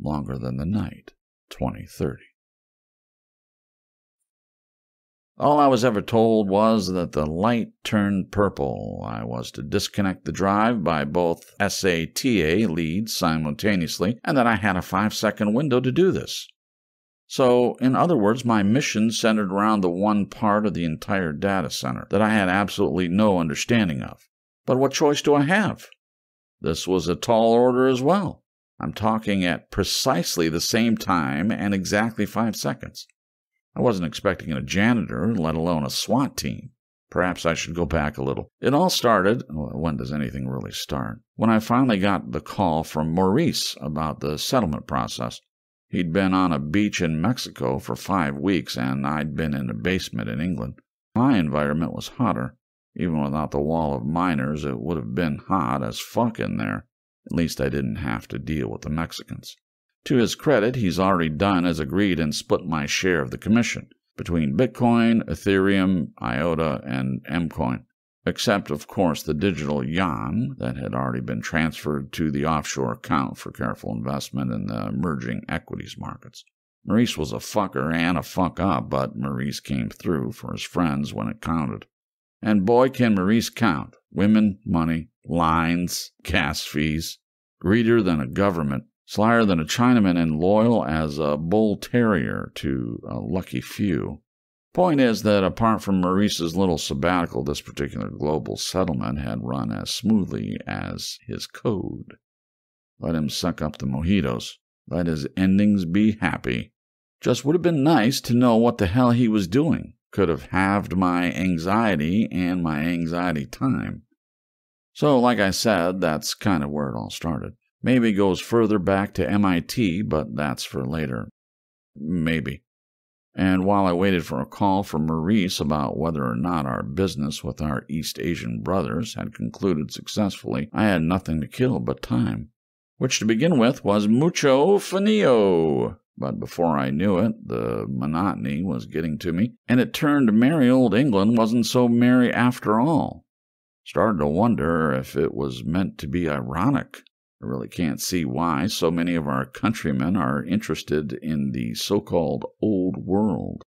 longer than the night, 2030. All I was ever told was that the light turned purple. I was to disconnect the drive by both SATA leads simultaneously, and that I had a 5-second window to do this. So, in other words, my mission centered around the one part of the entire data center that I had absolutely no understanding of. But what choice do I have? This was a tall order as well. I'm talking at precisely the same time and exactly 5 seconds. I wasn't expecting a janitor, let alone a SWAT team. Perhaps I should go back a little. It all started, when does anything really start, when I finally got the call from Maurice about the settlement process. He'd been on a beach in Mexico for 5 weeks, and I'd been in a basement in England. My environment was hotter. Even without the wall of miners, it would have been hot as fuck in there. At least I didn't have to deal with the Mexicans. To his credit, he's already done as agreed and split my share of the commission between Bitcoin, Ethereum, IOTA, and Mcoin, except, of course, the digital yuan that had already been transferred to the offshore account for careful investment in the emerging equities markets. Maurice was a fucker and a fuck-up, but Maurice came through for his friends when it counted. And boy, can Maurice count. Women, money, lines, gas fees. Greedier than a government. Slyer than a Chinaman, and loyal as a bull terrier to a lucky few. Point is that apart from Maurice's little sabbatical, this particular global settlement had run as smoothly as his code. Let him suck up the mojitos. Let his endings be happy. Just would have been nice to know what the hell he was doing. Could have halved my anxiety and my anxiety time. So, like I said, that's kind of where it all started. Maybe goes further back to MIT, but that's for later. Maybe. And while I waited for a call from Maurice about whether or not our business with our East Asian brothers had concluded successfully, I had nothing to kill but time, which to begin with was mucho finio. But before I knew it, the monotony was getting to me, and it turned merry old England wasn't so merry after all. Started to wonder if it was meant to be ironic. I really can't see why so many of our countrymen are interested in the so-called old world.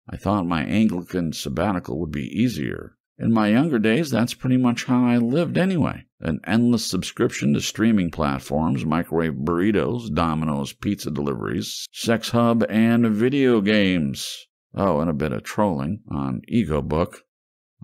I thought my Anglican sabbatical would be easier. In my younger days, that's pretty much how I lived anyway. An endless subscription to streaming platforms, microwave burritos, Domino's pizza deliveries, sex hub, and video games. Oh, and a bit of trolling on EgoBook.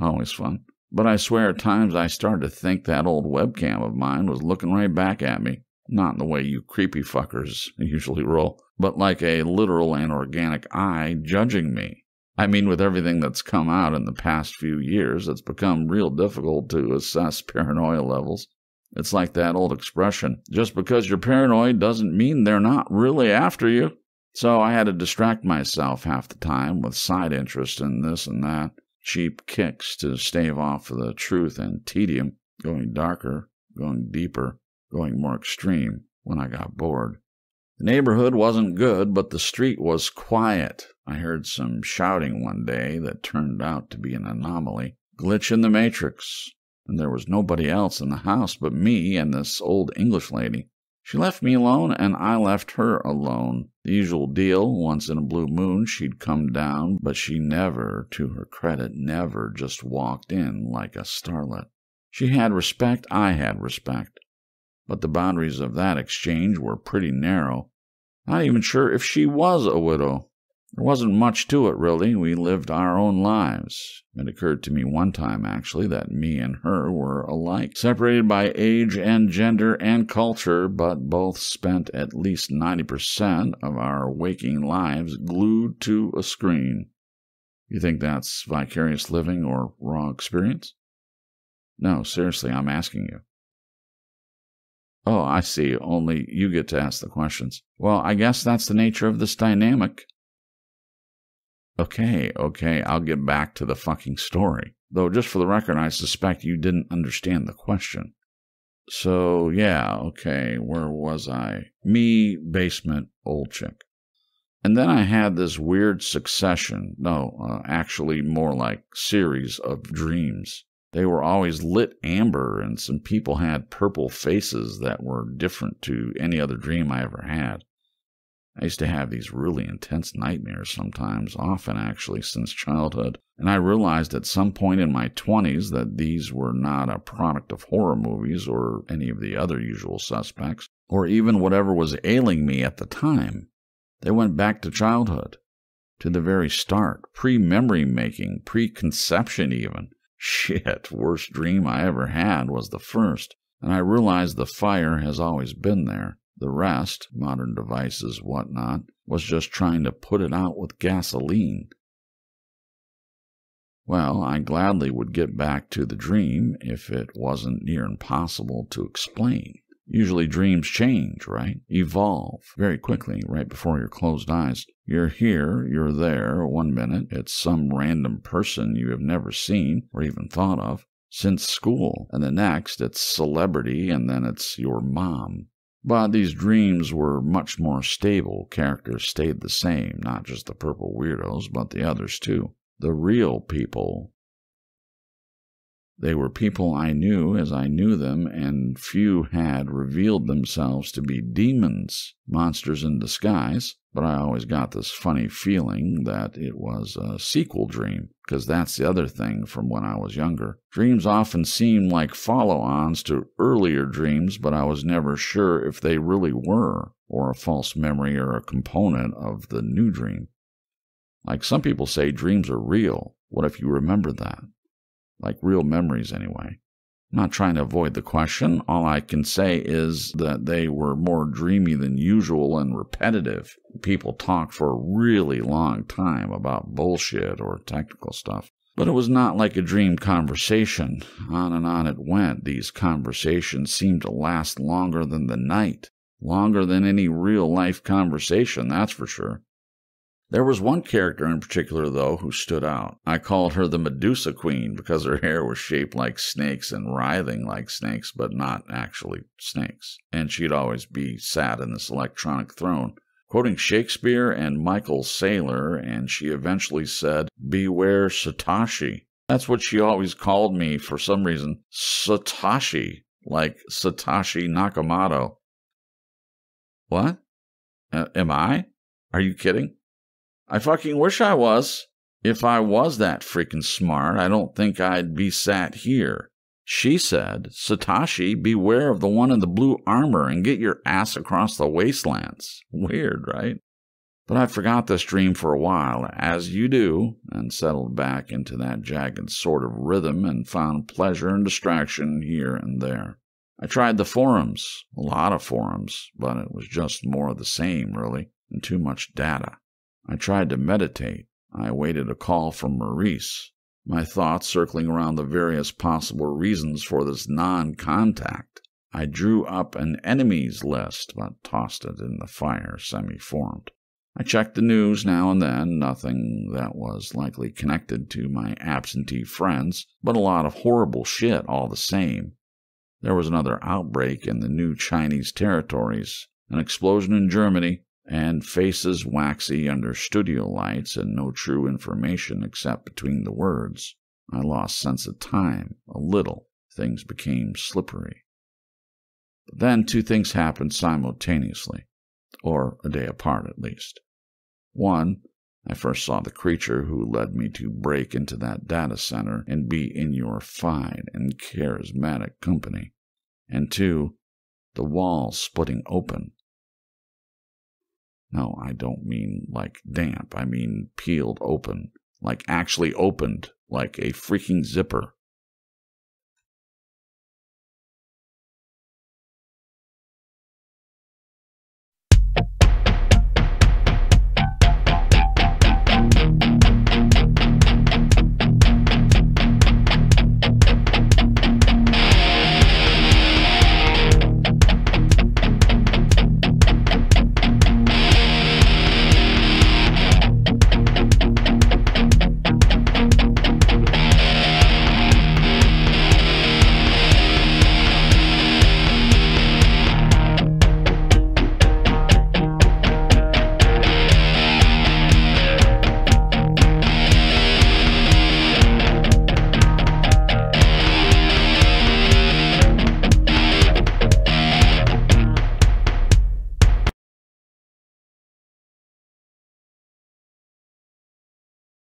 Always fun. But I swear at times I started to think that old webcam of mine was looking right back at me. Not in the way you creepy fuckers usually roll, but like a literal and organic eye judging me. I mean, with everything that's come out in the past few years, it's become real difficult to assess paranoia levels. It's like that old expression, just because you're paranoid doesn't mean they're not really after you. So I had to distract myself half the time with side interest in this and that. Cheap kicks to stave off the truth and tedium, going darker, going deeper, going more extreme when I got bored. The neighborhood wasn't good, but the street was quiet. I heard some shouting one day that turned out to be an anomaly. Glitch in the matrix. And there was nobody else in the house but me and this old English lady. She left me alone, and I left her alone. The usual deal, once in a blue moon she'd come down, but she never, to her credit, never just walked in like a starlet. She had respect, I had respect. But the boundaries of that exchange were pretty narrow. Not even sure if she was a widow. There wasn't much to it, really. We lived our own lives. It occurred to me one time, actually, that me and her were alike, separated by age and gender and culture, but both spent at least 90% of our waking lives glued to a screen. You think that's vicarious living or raw experience? No, seriously, I'm asking you. Oh, I see. Only you get to ask the questions. Well, I guess that's the nature of this dynamic. Okay, I'll get back to the fucking story. Though, just for the record, I suspect you didn't understand the question. So, yeah, okay, where was I? Me, basement, old chick. And then I had this weird succession, actually more like series of dreams. They were always lit amber, and some people had purple faces that were different to any other dream I ever had. I used to have these really intense nightmares sometimes, often actually since childhood, and I realized at some point in my 20s that these were not a product of horror movies or any of the other usual suspects, or even whatever was ailing me at the time. They went back to childhood, to the very start, pre-memory making, pre-conception even. Shit, worst dream I ever had was the first, and I realized the fire has always been there. The rest, modern devices, whatnot, was just trying to put it out with gasoline. Well, I gladly would get back to the dream if it wasn't near impossible to explain. Usually dreams change, right? Evolve very quickly, right before your closed eyes. You're here, you're there. 1 minute, it's some random person you have never seen or even thought of since school. And the next, it's celebrity, and then it's your mom. But these dreams were much more stable. Characters stayed the same, not just the purple weirdos, but the others too. The real people. They were people I knew as I knew them, and few had revealed themselves to be demons, monsters in disguise. But I always got this funny feeling that it was a sequel dream, because that's the other thing from when I was younger. Dreams often seemed like follow-ons to earlier dreams, but I was never sure if they really were, or a false memory or a component of the new dream. Like some people say dreams are real. What if you remember that? Like real memories anyway. I'm not trying to avoid the question. All I can say is that they were more dreamy than usual and repetitive. People talk for a really long time about bullshit or technical stuff. But it was not like a dream conversation. On and on it went. These conversations seemed to last longer than the night. Longer than any real-life conversation, that's for sure. There was one character in particular, though, who stood out. I called her the Medusa Queen because her hair was shaped like snakes and writhing like snakes, but not actually snakes. And she'd always be sat in this electronic throne, quoting Shakespeare and Michael Saylor, and she eventually said, "Beware Satoshi." That's what she always called me for some reason. Satoshi, like Satoshi Nakamoto. What? Am I? Are you kidding? I fucking wish I was. If I was that freaking smart, I don't think I'd be sat here. She said, "Satoshi, beware of the one in the blue armor and get your ass across the wastelands." Weird, right? But I forgot this dream for a while, as you do, and settled back into that jagged sort of rhythm and found pleasure and distraction here and there. I tried the forums, a lot of forums, but it was just more of the same, really, and too much data. I tried to meditate. I awaited a call from Maurice, my thoughts circling around the various possible reasons for this non-contact. I drew up an enemies list, but tossed it in the fire semi-formed. I checked the news now and then, nothing that was likely connected to my absentee friends, but a lot of horrible shit all the same. There was another outbreak in the new Chinese territories, an explosion in Germany, and faces waxy under studio lights and no true information except between the words. I lost sense of time, a little. Things became slippery. But then two things happened simultaneously, or a day apart at least. One, I first saw the creature who led me to break into that data center and be in your fine and charismatic company. And two, the walls splitting open. No, I don't mean like damp. I mean peeled open, like actually opened, like a freaking zipper.